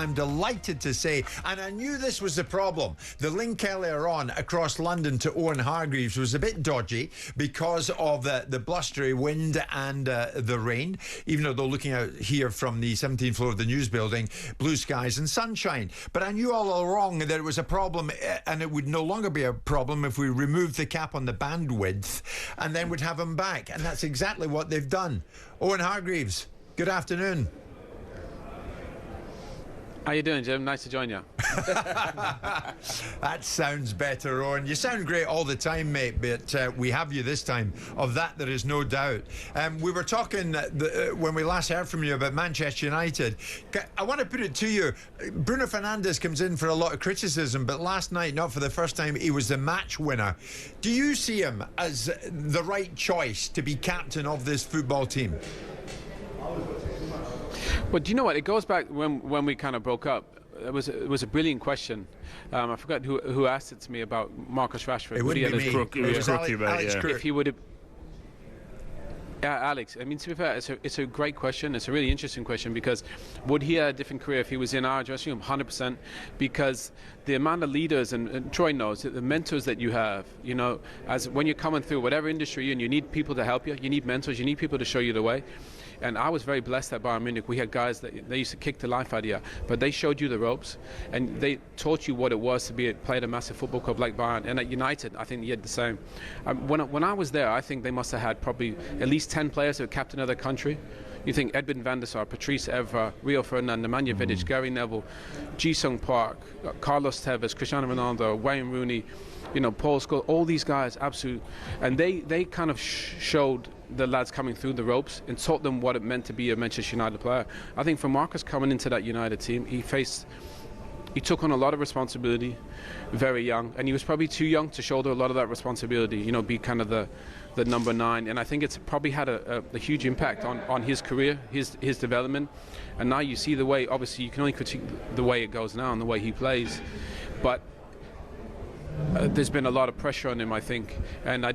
I'm delighted to say, and I knew this was the problem, the link earlier on across London to Owen Hargreaves was a bit dodgy because of the blustery wind and the rain, even though they're looking out here from the 17th floor of the news building, blue skies and sunshine. But I knew all along that it was a problem, and it would no longer be a problem if we removed the cap on the bandwidth and then would have him back. And that's exactly what they've done. Owen Hargreaves, good afternoon. How you doing, Jim? Nice to join you. That sounds better, Owen. You sound great all the time, mate, but we have you this time. Of that, there is no doubt. We were talking when we last heard from you about Manchester United. I want to put it to you. Bruno Fernandes comes in for a lot of criticism, but last night, not for the first time, he was the match winner. Do you see him as the right choice to be captain of this football team? Well, do you know what? It goes back when we kind of broke up. It was a brilliant question. I forgot who asked it to me about Marcus Rashford. It wouldn't be me. It was Alex Crook. If he would have... Yeah, Alex. I mean, to be fair, it's a great question. It's a really interesting question because would he have a different career if he was in our dressing room? 100%. Because the amount of leaders, and Troy knows, the mentors that you have, you know, as when you're coming through whatever industry you're in, you need people to help you. You need mentors. You need people to show you the way. And I was very blessed at Bayern Munich. We had guys that they used to kick the life out of you, but they showed you the ropes, and they taught you what it was to play at a massive football club like Bayern. And at United, I think you had the same. When I was there, I think they must have had probably at least 10 players who were captain of their country. You think Edwin van der Sar, Patrice Evra, Rio Ferdinand, Nemanja Vidic, Gary Neville, Ji-Sung Park, Carlos Tevez, Cristiano Ronaldo, Wayne Rooney, you know, Paul Scholes, all these guys, absolute. And they kind of showed the lads coming through the ropes and taught them what it meant to be a Manchester United player. I think for Marcus coming into that United team, he took on a lot of responsibility very young, and he was probably too young to shoulder a lot of that responsibility, you know, be kind of the number 9. And I think it's probably had a huge impact on his career, his development. And now you see the way, obviously you can only critique the way it goes now and the way he plays, but there's been a lot of pressure on him, I think, and I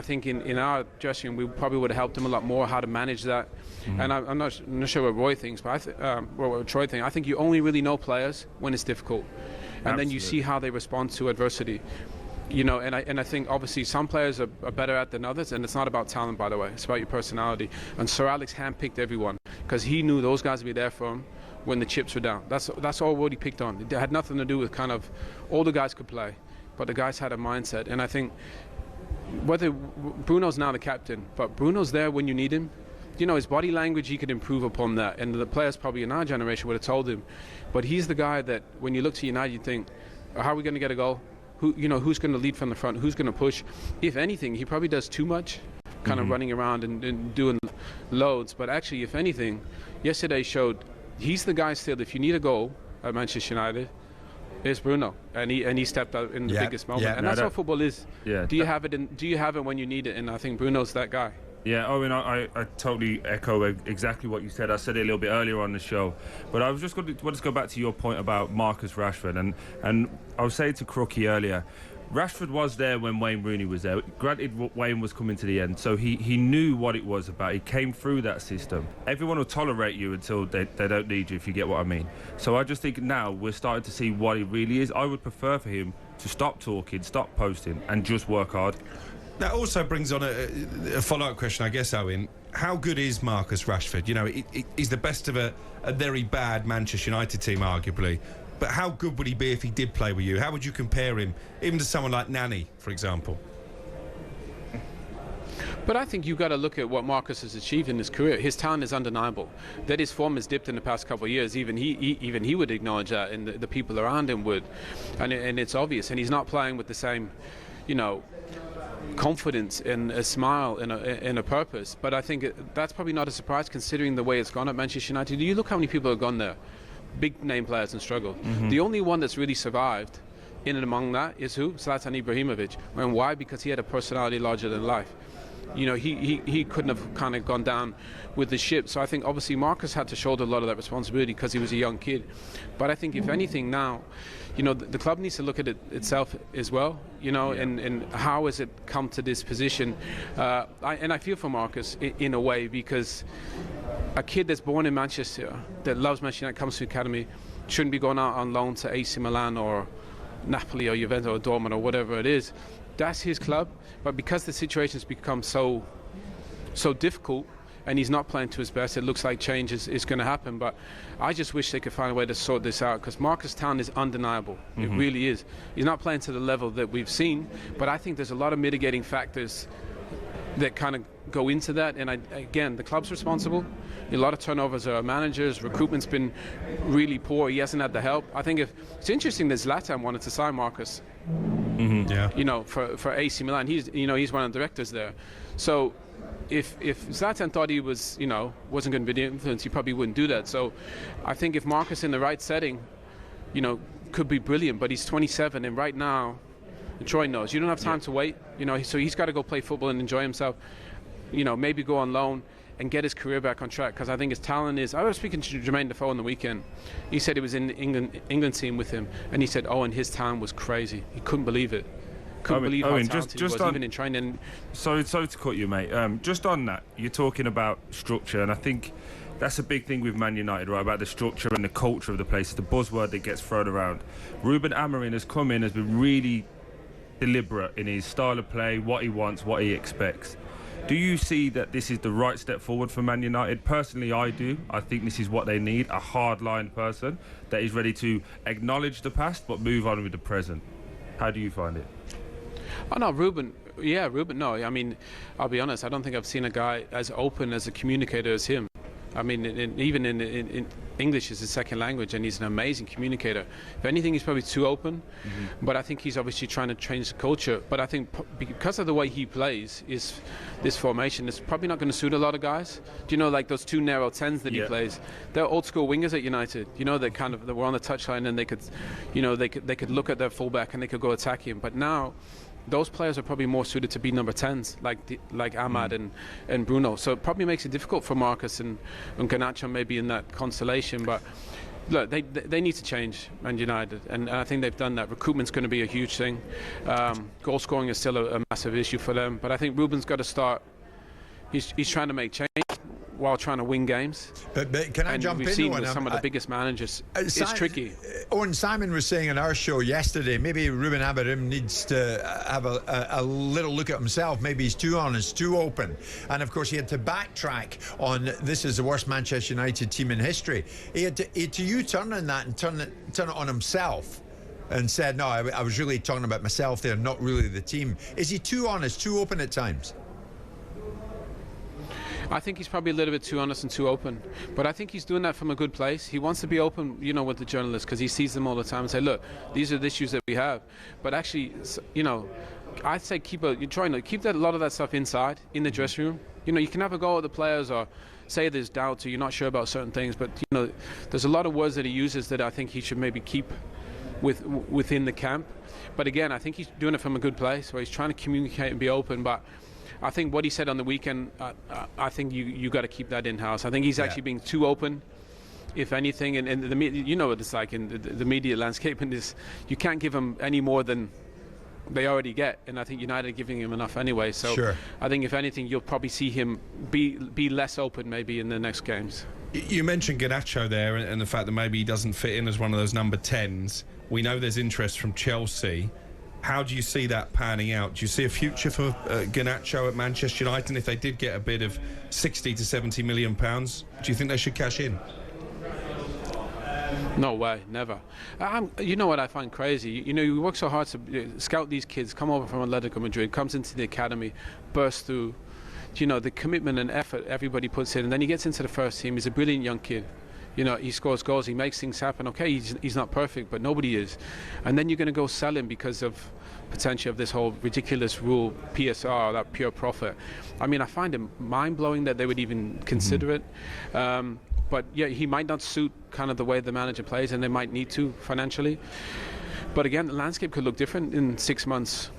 think in our dressing room we probably would have helped him a lot more how to manage that. And I'm not sure what Roy thinks, but what Troy thinks. I think you only really know players when it's difficult, and Absolutely. Then you see how they respond to adversity. You know, and I think obviously some players are better at than others, and it's not about talent, by the way. It's about your personality. And Sir Alex handpicked everyone because he knew those guys would be there for him when the chips were down. That's all what he picked on. It had nothing to do with kind of all the guys could play, but the guys had a mindset. And I think whether Bruno's now the captain, but Bruno's there when you need him. You know, his body language, he could improve upon that, and the players probably in our generation would have told him. But he's the guy that when you look to United, you think, how are we going to get a goal? Who's going to lead from the front? Who's going to push? If anything, he probably does too much, kind of running around and doing loads. But actually, if anything, yesterday showed he's the guy still. If you need a goal at Manchester United, it's Bruno, and he stepped out in the biggest moment, and that's what football is. Yeah. Do you have it when you need it? And I think Bruno's that guy. Yeah, Owen, I totally echo exactly what you said. I said it a little bit earlier on the show, but I was just going to go back to your point about Marcus Rashford, and I was saying to Crookie earlier, Rashford was there when Wayne Rooney was there. Granted, Wayne was coming to the end, so he knew what it was about. He came through that system. Everyone will tolerate you until they don't need you, if you get what I mean. So I just think now we're starting to see what he really is. I would prefer for him to stop talking, stop posting, and just work hard. That also brings on a follow-up question, I guess, Owen. How good is Marcus Rashford? You know, he's the best of a very bad Manchester United team, arguably. But how good would he be if he did play with you? How would you compare him, even to someone like Nani, for example? But I think you've got to look at what Marcus has achieved in his career. His talent is undeniable. That his form has dipped in the past couple of years. Even he would acknowledge that, and the people around him would. And it's obvious. And he's not playing with the same, you know, confidence and a smile and a purpose. But I think that's probably not a surprise considering the way it's gone at Manchester United. Do you look how many people have gone there? Big name players and struggled. The only one that's really survived in and among that is who? Zlatan Ibrahimovic. And why? Because he had a personality larger than life. You know, he couldn't have kind of gone down with the ship. So I think obviously Marcus had to shoulder a lot of that responsibility because he was a young kid. But I think if anything now, you know, the club needs to look at it itself as well, you know, and how has it come to this position. I feel for Marcus in a way, because a kid that's born in Manchester, that loves Manchester United, comes to the academy, shouldn't be going out on loan to AC Milan or Napoli or Juventus or Dortmund or whatever it is. That's his club, but because the situation's become so difficult and he's not playing to his best, it looks like change is going to happen. But I just wish they could find a way to sort this out, because Marcus Town is undeniable. It really is. He's not playing to the level that we've seen, but I think there's a lot of mitigating factors that kind of go into that. And again, the club's responsible. A lot of turnovers are managers. Recruitment's been really poor. He hasn't had the help. I think it's interesting that Zlatan wanted to sign Marcus. Yeah. For AC Milan. He's one of the directors there. So if Zlatan thought he was, wasn't going to be the influence, he probably wouldn't do that. So I think if Marcus in the right setting, could be brilliant. But he's 27, and right now, Troy knows you don't have time to wait. So he's got to go play football and enjoy himself. Maybe go on loan and get his career back on track, because I think his talent is. I was speaking to Jermaine Defoe on the weekend. He said he was in the England team with him, and he said, and his talent was crazy. He couldn't believe it. Couldn't believe how talented he was, even in training. Sorry to cut you, mate. Just on that, you're talking about structure, and I think that's a big thing with Man United, right? About the structure and the culture of the place. It's the buzzword that gets thrown around. Ruben Amorim has come in, has been really deliberate in his style of play, what he wants, what he expects. Do you see that this is the right step forward for Man United? Personally, I do. I think this is what they need, a hard-line person that is ready to acknowledge the past but move on with the present. How do you find it? Oh, no, Ruben. Yeah, Ruben, no. I mean, I'll be honest, I don't think I've seen a guy as open as a communicator as him. I mean, even in English is his second language, and he's an amazing communicator. If anything, he's probably too open, but I think he's obviously trying to change the culture. But I think because of the way he plays, this formation is probably not going to suit a lot of guys. Do like those two narrow 10s that he plays? They're old school wingers at United. They were on the touchline, and they could look at their fullback and they could go attack him. But now, those players are probably more suited to be number 10s, like Ahmad and Bruno. So it probably makes it difficult for Marcus and Garnacho maybe in that constellation. But look, they need to change, Man United, and I think they've done that. Recruitment's going to be a huge thing. Goal scoring is still a massive issue for them. But I think Ruben's got to start. He's trying to make change while trying to win games. But can I jump in? We've seen with some of the biggest managers, it's tricky. Owen, Simon was saying on our show yesterday, maybe Ruben Amorim needs to have a little look at himself. Maybe he's too honest, too open. And of course, he had to backtrack on this is the worst Manchester United team in history. He had to U-turn on that and turn it on himself. And said, no, I was really talking about myself there, not really the team. Is he too honest, too open at times? I think he's probably a little bit too honest and too open, but I think he's doing that from a good place. He wants to be open, with the journalists, because he sees them all the time and say, look, these are the issues that we have. But actually, I'd say keep a lot of that stuff inside, in the dressing room. You can have a go at the players or say there's doubt or you're not sure about certain things, but there's a lot of words that he uses that I think he should maybe keep within the camp. But again, I think he's doing it from a good place where he's trying to communicate and be open. But I think what he said on the weekend, I think you got to keep that in-house. I think he's actually being too open, if anything. And the media, what it's like in the media landscape, and this, you can't give them any more than they already get. And I think United are giving him enough anyway. So sure. I think if anything, you'll probably see him be less open maybe in the next games. You mentioned Garnacho there and the fact that maybe he doesn't fit in as one of those number 10s. We know there's interest from Chelsea. How do you see that panning out? Do you see a future for Garnacho at Manchester United? And if they did get a bid of 60 to 70 million pounds, do you think they should cash in? No way, never. You know what I find crazy? You work so hard to scout these kids, come over from Atletico Madrid, comes into the academy, bursts through. The commitment and effort everybody puts in, and then he gets into the first team. He's a brilliant young kid. He scores goals, he makes things happen. Okay, he's not perfect, but nobody is. And then you're going to go sell him because of potential of this whole ridiculous rule, PSR, that pure profit. I mean, I find it mind-blowing that they would even consider it. But yeah, he might not suit kind of the way the manager plays, and they might need to financially. But again, the landscape could look different in 6 months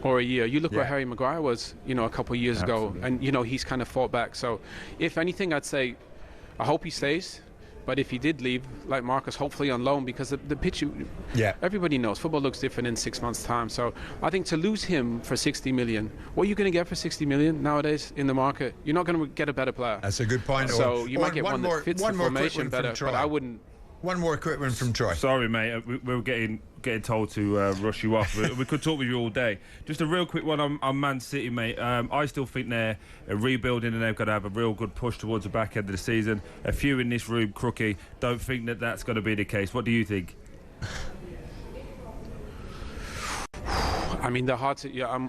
or a year. You look where Harry Maguire was, a couple of years ago, and he's kind of fought back. So if anything, I'd say I hope he stays. But if he did leave, like Marcus, hopefully on loan, because the pitch, everybody knows football looks different in 6 months' time. So I think to lose him for 60 million, what are you going to get for 60 million nowadays in the market? You're not going to get a better player. That's a good point. So you might get one that fits the formation better, but I wouldn't. One more quick one from Troy. Sorry, mate. We were getting told to rush you off. We could talk with you all day. Just a real quick one on Man City, mate. I still think they're rebuilding and they've got to have a real good push towards the back end of the season. A few in this room, Crookie, don't think that that's going to be the case. What do you think? I mean, they're hard to. Yeah,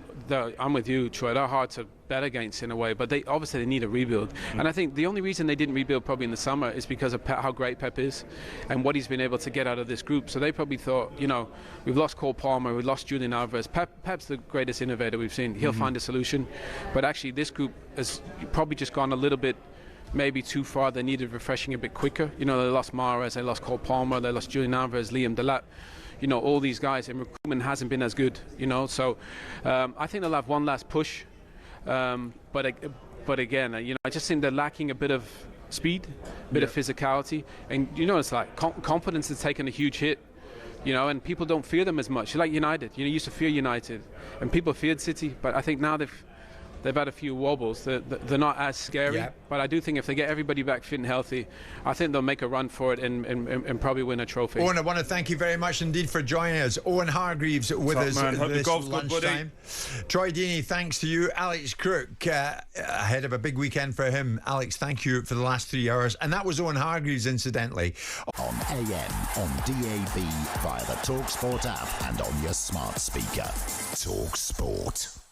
I'm with you, Troy. They're hard to bet against in a way, but they obviously need a rebuild. And I think the only reason they didn't rebuild probably in the summer is because of how great Pep is and what he's been able to get out of this group. So they probably thought, we've lost Cole Palmer, we've lost Julian Alvarez. Pep's the greatest innovator we've seen. He'll find a solution. But actually, this group has probably just gone a little bit maybe too far. They needed refreshing a bit quicker. They lost Mahrez, they lost Cole Palmer, they lost Julian Alvarez, Liam Delap. All these guys, and recruitment hasn't been as good, so I think they'll have one last push, but again, I just think they're lacking a bit of speed, a bit of physicality, and it's like confidence has taken a huge hit, and people don't fear them as much. Like United, you used to fear United, and people feared City, but I think now they've had a few wobbles. They're not as scary, but I do think if they get everybody back fit and healthy, I think they'll make a run for it and probably win a trophy. Owen, I want to thank you very much indeed for joining us. Owen Hargreaves with us this lunchtime. Troy Deeney, thanks to you. Alex Crook, ahead of a big weekend for him. Alex, thank you for the last 3 hours. And that was Owen Hargreaves, incidentally. On AM, on DAB, via the talkSPORT app and on your smart speaker. talkSPORT.